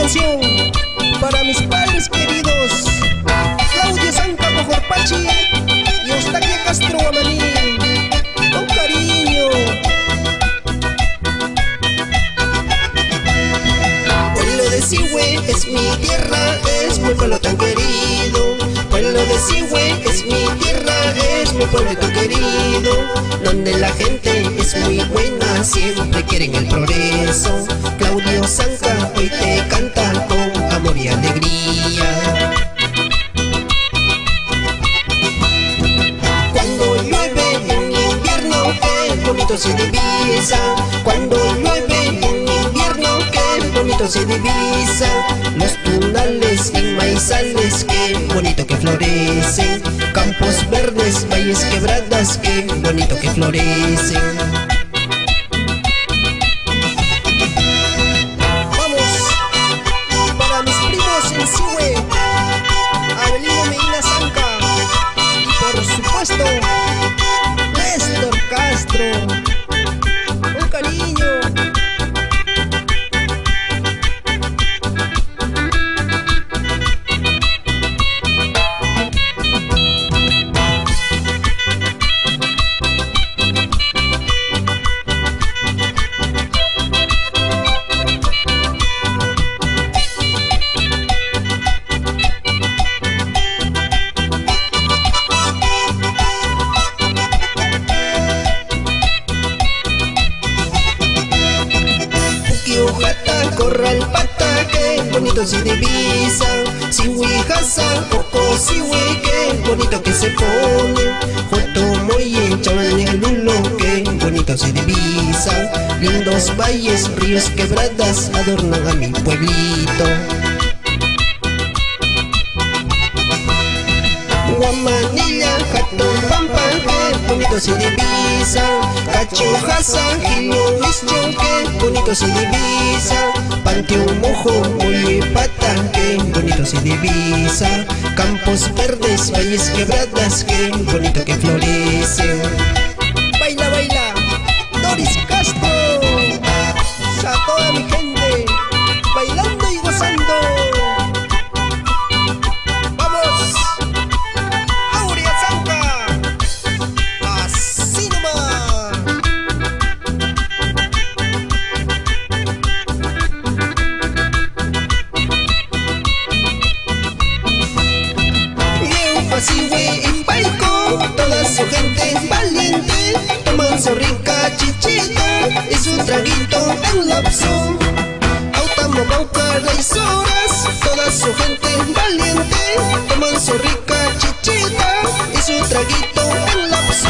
canción para mis padres queridos, Claudio Zanca Pojorpachi y Eustaquia Castro Guamaní, con cariño. Pueblo de Sihue es mi tierra, es mi pueblo tan querido. Pueblo de Sihue es mi tierra, es mi pueblo tan querido, donde la gente es muy buena, siempre quieren el progreso. Claudio Zanca hoy te canta con amor y alegría. Cuando llueve en invierno, qué bonito se divisa. Cuando llueve en invierno, qué bonito se divisa. Los tunales y maizales, qué bonito que florecen. Campos verdes, valles quebradas, qué bonito que florecen. Néstor Castro, con cariño. Ujata, Corralpata, qué bonito se divisa. Sihuijasa, Coco Sihue, qué bonito que se pone. Jotomoye, Chamalnealulo, qué bonito se divisa. Lindos valles, ríos, quebradas adornan a mi pueblito. Guamanilla, Jatopampa, qué bonito se divisa. Cachojasa, Quilolischo, qué bonito se divisa. Panteomojo, Mollepata, qué bonito se divisa. Campos verdes, valles quebradas, qué bonito que florecen. Baila, baila, Doris Castro, a toda mi gente, bailando y gozando. Sihue y Paico, toda su gente valiente, toman su rica chichita y su traguito en lapso. Autamo, Bauca, Raizoras, toda su gente valiente, toman su rica chichita y su traguito en lapso.